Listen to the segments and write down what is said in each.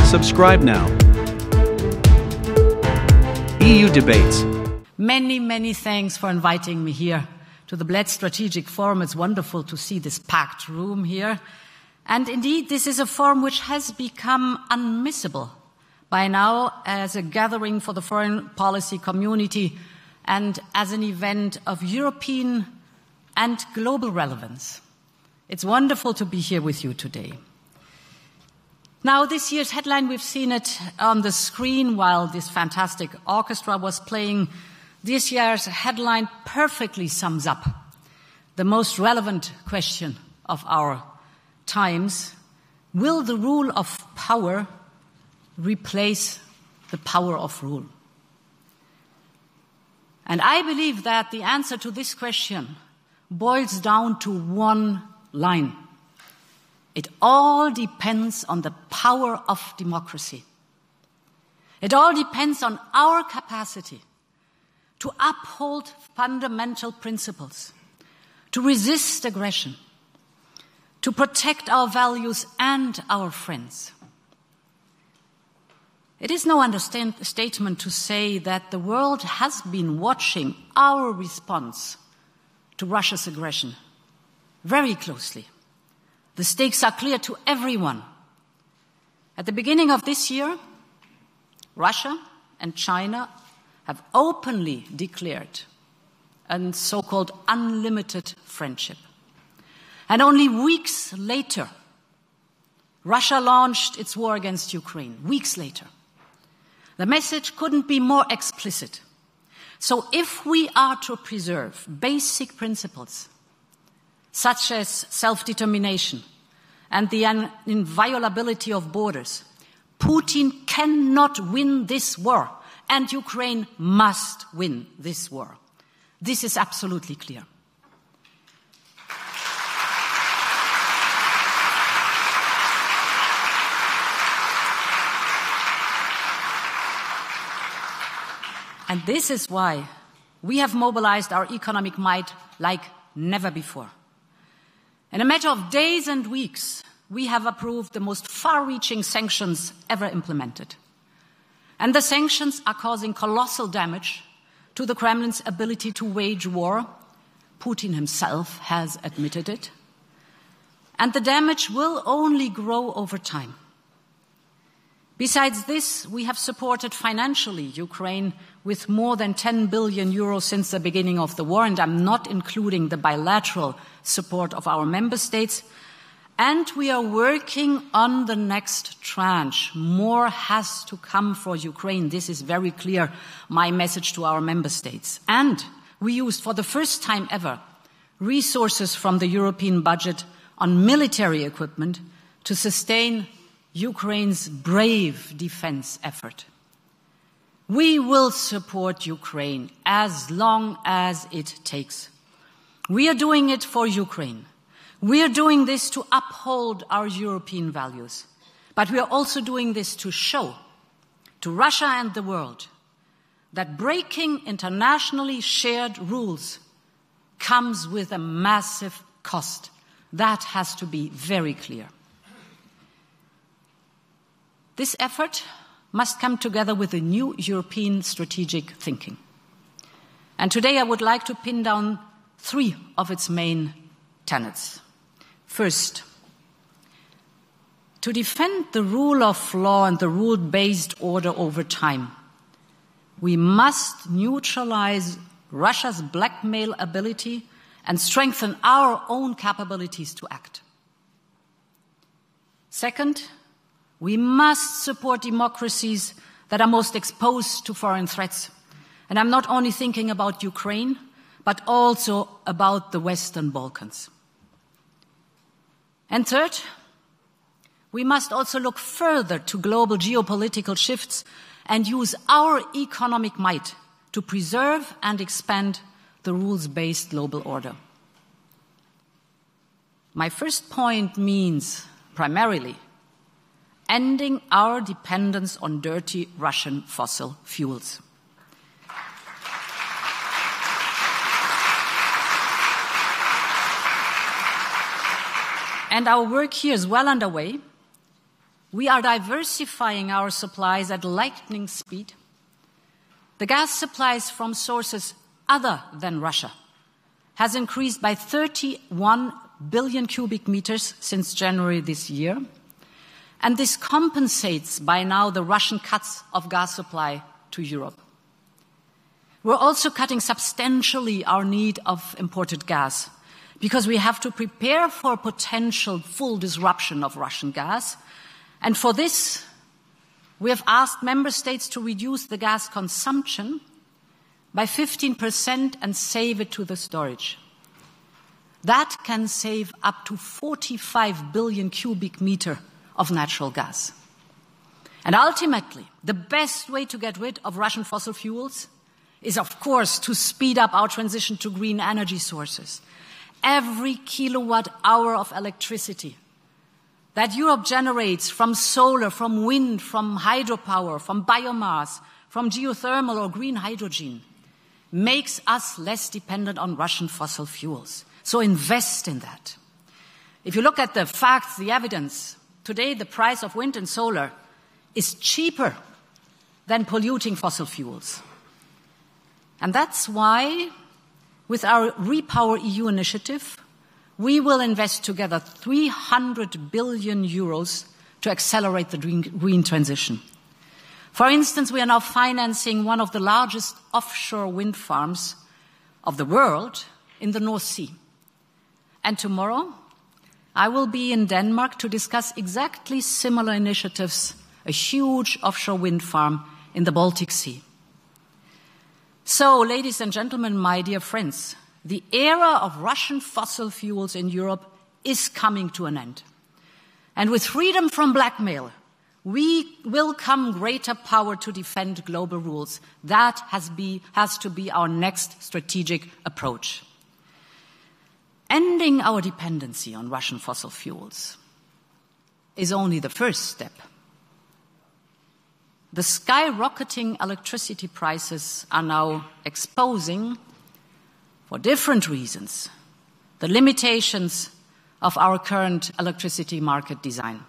Subscribe now. EU Debates. Many thanks for inviting me here to the Bled Strategic Forum. It's wonderful to see this packed room here. And indeed, this is a forum which has become unmissable by now as a gathering for the foreign policy community and as an event of European and global relevance. It's wonderful to be here with you today. Now, this year's headline, we've seen it on the screen while this fantastic orchestra was playing. This year's headline perfectly sums up the most relevant question of our times. Will the rule of power replace the power of rule? And I believe that the answer to this question boils down to one line. It all depends on the power of democracy. It all depends on our capacity to uphold fundamental principles, to resist aggression, to protect our values and our friends. It is no understatement to say that the world has been watching our response to Russia's aggression very closely. The stakes are clear to everyone. At the beginning of this year, Russia and China have openly declared a so-called unlimited friendship. And only weeks later, Russia launched its war against Ukraine. Weeks later. The message couldn't be more explicit. So if we are to preserve basic principles, such as self-determination and the inviolability of borders, Putin cannot win this war, and Ukraine must win this war. This is absolutely clear. And this is why we have mobilized our economic might like never before. In a matter of days and weeks, we have approved the most far-reaching sanctions ever implemented. And the sanctions are causing colossal damage to the Kremlin's ability to wage war. Putin himself has admitted it. And the damage will only grow over time. Besides this, we have supported financially Ukraine with more than 10 billion euros since the beginning of the war, and I'm not including the bilateral support of our member states. And we are working on the next tranche. More has to come for Ukraine. This is very clear, my message to our member states. And we used, for the first time ever, resources from the European budget on military equipment to sustain Ukraine's brave defense effort. We will support Ukraine as long as it takes. We are doing it for Ukraine. We are doing this to uphold our European values. But we are also doing this to show to Russia and the world that breaking internationally shared rules comes with a massive cost. That has to be very clear. This effort must come together with a new European strategic thinking. And today I would like to pin down 3 of its main tenets. First, to defend the rule of law and the rule-based order over time, we must neutralize Russia's blackmail ability and strengthen our own capabilities to act. Second, we must support democracies that are most exposed to foreign threats. And I'm not only thinking about Ukraine, but also about the Western Balkans. And third, we must also look further to global geopolitical shifts and use our economic might to preserve and expand the rules-based global order. My first point means, primarily, ending our dependence on dirty Russian fossil fuels. And our work here is well underway. We are diversifying our supplies at lightning speed. The gas supplies from sources other than Russia has increased by 31 billion cubic meters since January this year. And this compensates by now the Russian cuts of gas supply to Europe. We're also cutting substantially our need of imported gas because we have to prepare for potential full disruption of Russian gas. And for this, we have asked member states to reduce the gas consumption by 15% and save it to the storage. That can save up to 45 billion cubic meter of natural gas. And ultimately, the best way to get rid of Russian fossil fuels is, of course, to speed up our transition to green energy sources. Every kilowatt-hour of electricity that Europe generates from solar, from wind, from hydropower, from biomass, from geothermal or green hydrogen makes us less dependent on Russian fossil fuels. So invest in that. If you look at the facts, the evidence, today the price of wind and solar is cheaper than polluting fossil fuels. And that's why, with our REPowerEU initiative, we will invest together 300 billion euros to accelerate the green transition. For instance, we are now financing one of the largest offshore wind farms of the world in the North Sea. And tomorrow, I will be in Denmark to discuss exactly similar initiatives, a huge offshore wind farm in the Baltic Sea. So, ladies and gentlemen, my dear friends, the era of Russian fossil fuels in Europe is coming to an end. And with freedom from blackmail, will come greater power to defend global rules. That has to be our next strategic approach. Ending our dependency on Russian fossil fuels is only the first step. The skyrocketing electricity prices are now exposing, for different reasons, the limitations of our current electricity market design.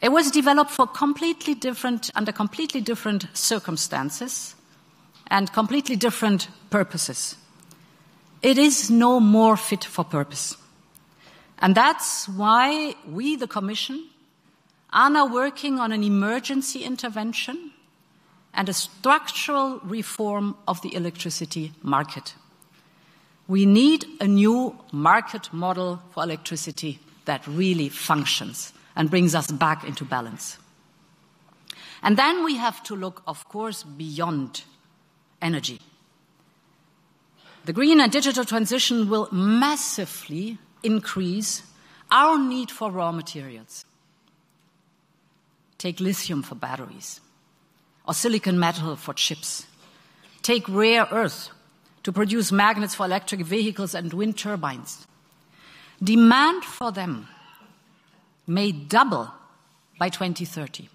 It was developed for under completely different circumstances and completely different purposes. It is no more fit for purpose. And that's why we, the Commission, are now working on an emergency intervention and a structural reform of the electricity market. We need a new market model for electricity that really functions and brings us back into balance. And then we have to look, of course, beyond energy. The green and digital transition will massively increase our need for raw materials. Take lithium for batteries, or silicon metal for chips. Take rare earth to produce magnets for electric vehicles and wind turbines. Demand for them may double by 2030.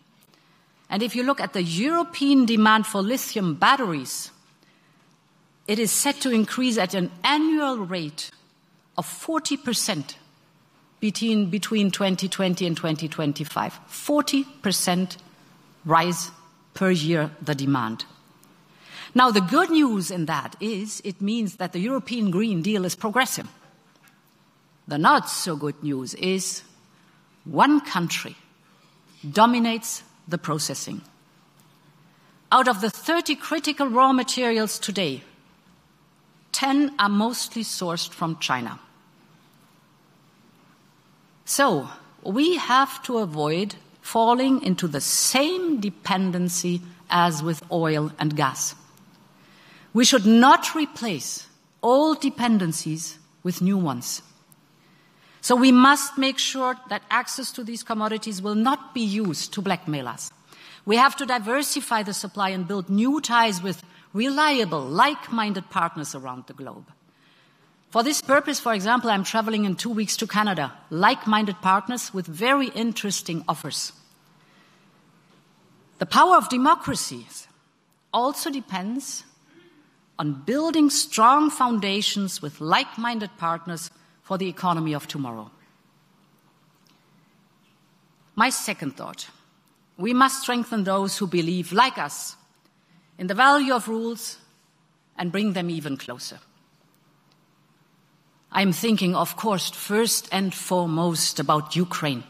And if you look at the European demand for lithium batteries, it is set to increase at an annual rate of 40% between 2020 and 2025. 40% rise per year, the demand. Now, the good news in that is it means that the European Green Deal is progressing. The not so good news is one country dominates the processing. Out of the 30 critical raw materials today, 10 are mostly sourced from China. So, we have to avoid falling into the same dependency as with oil and gas. We should not replace old dependencies with new ones. So we must make sure that access to these commodities will not be used to blackmail us. We have to diversify the supply and build new ties with reliable, like-minded partners around the globe. For this purpose, for example, I'm traveling in 2 weeks to Canada, like-minded partners with very interesting offers. The power of democracies also depends on building strong foundations with like-minded partners for the economy of tomorrow. My second thought, we must strengthen those who believe, like us, in the value of rules and bring them even closer. I'm thinking, of course, first and foremost about Ukraine.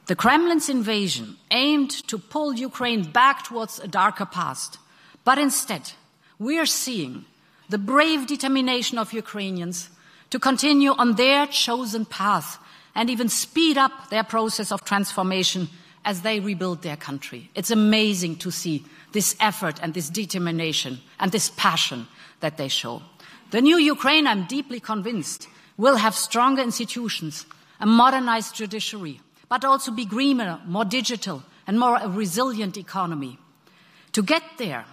The Kremlin's invasion aimed to pull Ukraine back towards a darker past, but instead we are seeing the brave determination of Ukrainians to continue on their chosen path and even speed up their process of transformation as they rebuild their country. It's amazing to see this effort and this determination and this passion that they show. The new Ukraine, I'm deeply convinced, will have stronger institutions, a modernized judiciary, but also be greener, more digital, and more a resilient economy. To get there,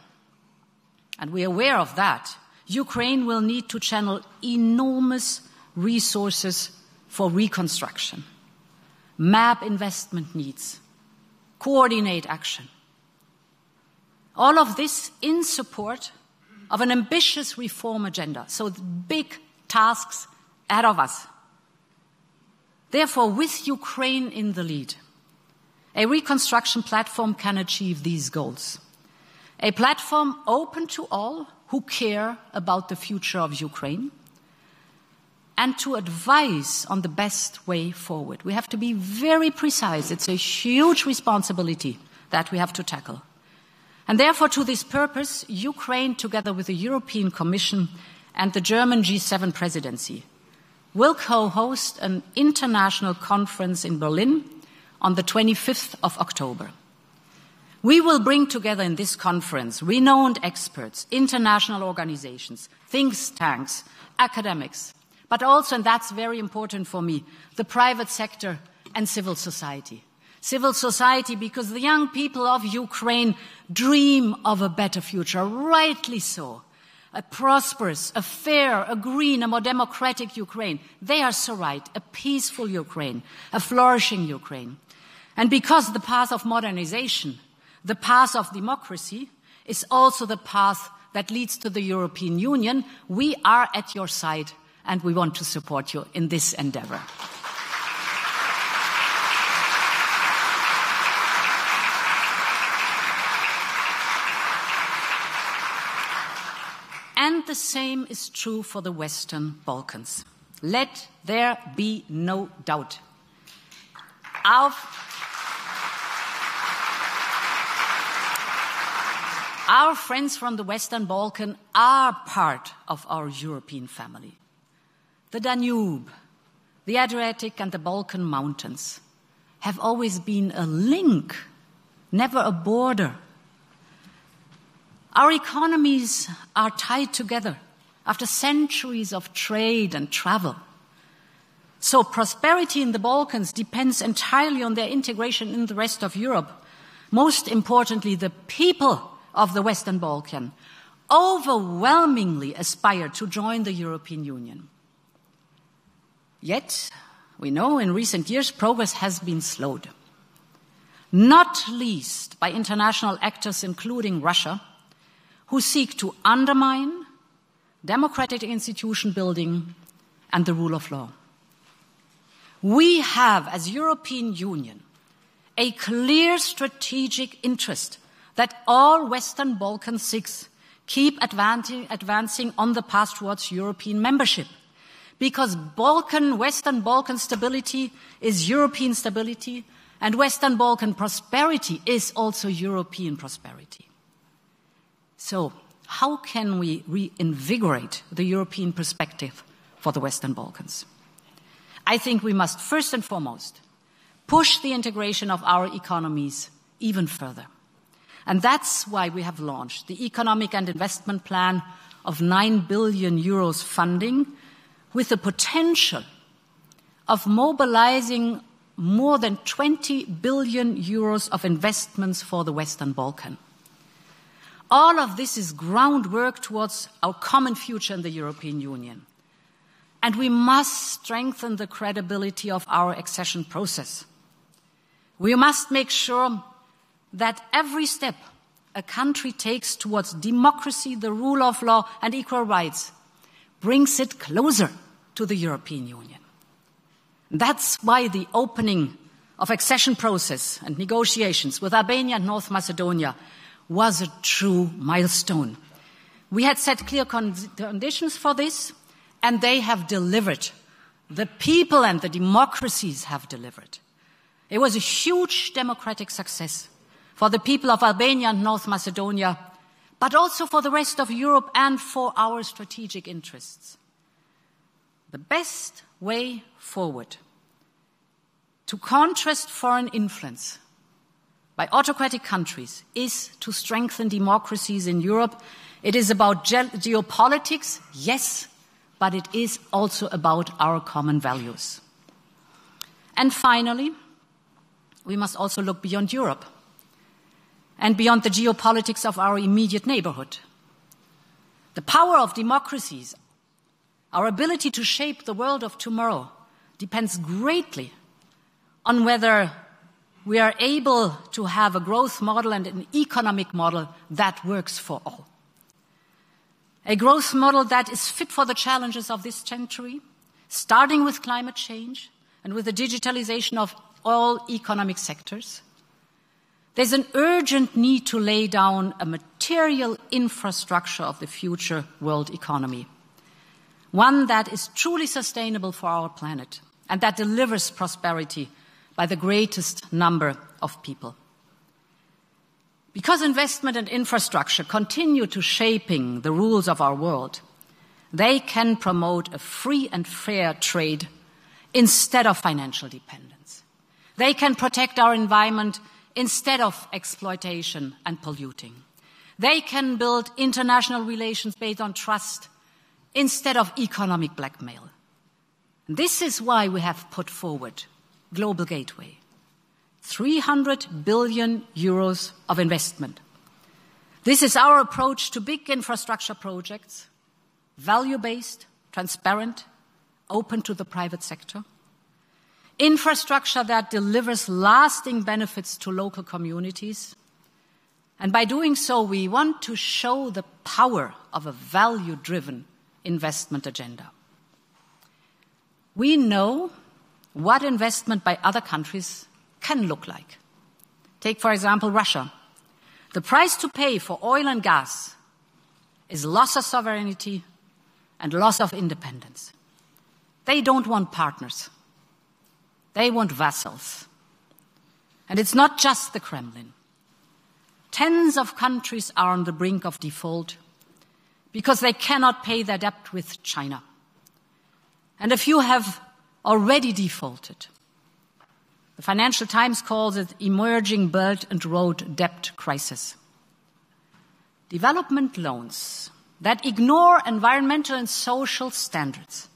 and we are aware of that, Ukraine will need to channel enormous resources for reconstruction, map investment needs, coordinate action. All of this in support of an ambitious reform agenda, so big tasks ahead of us. Therefore, with Ukraine in the lead, a reconstruction platform can achieve these goals. A platform open to all who care about the future of Ukraine and to advise on the best way forward. We have to be very precise. It's a huge responsibility that we have to tackle. And therefore, to this purpose, Ukraine, together with the European Commission and the German G7 presidency, will co-host an international conference in Berlin on the 25th of October. We will bring together in this conference renowned experts, international organizations, think tanks, academics, but also, and that's very important for me, the private sector and civil society. Civil society, because the young people of Ukraine dream of a better future, rightly so. A prosperous, a fair, a green, a more democratic Ukraine. They are so right. A peaceful Ukraine, a flourishing Ukraine. And because the path of modernization, the path of democracy, is also the path that leads to the European Union, we are at your side and we want to support you in this endeavor. And the same is true for the Western Balkans. Let there be no doubt. Our friends from the Western Balkans are part of our European family. The Danube, the Adriatic and the Balkan Mountains have always been a link, never a border. Our economies are tied together after centuries of trade and travel. So prosperity in the Balkans depends entirely on their integration in the rest of Europe. Most importantly, the people of the Western Balkans overwhelmingly aspire to join the European Union. Yet, we know in recent years progress has been slowed, not least by international actors, including Russia, who seek to undermine democratic institution building and the rule of law. We have, as European Union, a clear strategic interest that all Western Balkan states keep advancing on the path towards European membership. Because Western Balkan stability is European stability, and Western Balkan prosperity is also European prosperity. So, how can we reinvigorate the European perspective for the Western Balkans? I think we must first and foremost push the integration of our economies even further. And that's why we have launched the Economic and Investment Plan of 9 billion euros funding, with the potential of mobilizing more than 20 billion euros of investments for the Western Balkans. All of this is groundwork towards our common future in the European Union. And we must strengthen the credibility of our accession process. We must make sure that every step a country takes towards democracy, the rule of law, and equal rights brings it closer to the European Union. That's why the opening of accession process and negotiations with Albania and North Macedonia was a true milestone. We had set clear conditions for this, and they have delivered. The people and the democracies have delivered. It was a huge democratic success for the people of Albania and North Macedonia, but also for the rest of Europe and for our strategic interests. The best way forward to contrast foreign influence by autocratic countries is to strengthen democracies in Europe. It is about geopolitics, yes, but it is also about our common values. And finally, we must also look beyond Europe and beyond the geopolitics of our immediate neighborhood. The power of democracies, our ability to shape the world of tomorrow, depends greatly on whether we are able to have a growth model and an economic model that works for all. A growth model that is fit for the challenges of this century, starting with climate change and with the digitalization of all economic sectors. There's an urgent need to lay down a material infrastructure of the future world economy, one that is truly sustainable for our planet and that delivers prosperity by the greatest number of people. Because investment and infrastructure continue to shaping the rules of our world, they can promote a free and fair trade instead of financial dependence. They can protect our environment instead of exploitation and polluting. They can build international relations based on trust instead of economic blackmail. This is why we have put forward Global Gateway. 300 billion euros of investment. This is our approach to big infrastructure projects, value-based, transparent, open to the private sector. Infrastructure that delivers lasting benefits to local communities. And by doing so, we want to show the power of a value-driven investment agenda. We know what investment by other countries can look like. Take, for example, Russia. The price to pay for oil and gas is loss of sovereignty and loss of independence. They don't want partners. They want vassals. And it's not just the Kremlin. Tens of countries are on the brink of default because they cannot pay their debt with China. And a few have already defaulted. The Financial Times calls it emerging Belt and Road debt crisis. Development loans that ignore environmental and social standards,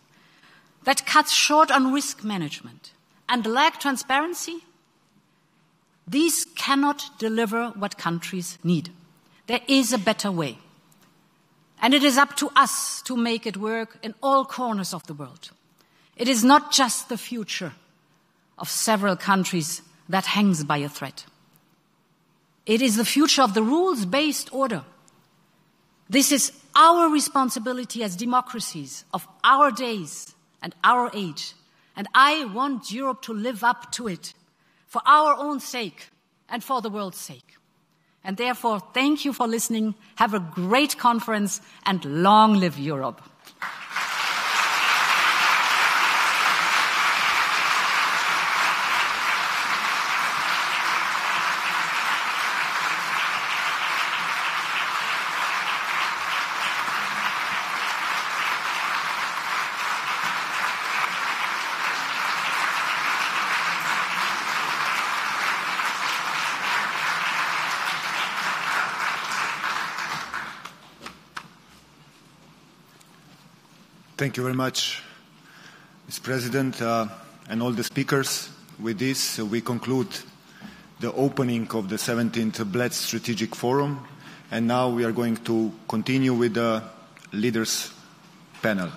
that cut short on risk management and lack transparency, these cannot deliver what countries need. There is a better way. And it is up to us to make it work in all corners of the world. It is not just the future of several countries that hangs by a thread. It is the future of the rules-based order. This is our responsibility as democracies of our days and our age. And I want Europe to live up to it for our own sake and for the world's sake. And therefore, thank you for listening. Have a great conference and long live Europe. Thank you very much, Mr. President, and all the speakers. With this, we conclude the opening of the 17th Bled Strategic Forum, and now we are going to continue with the leaders panel.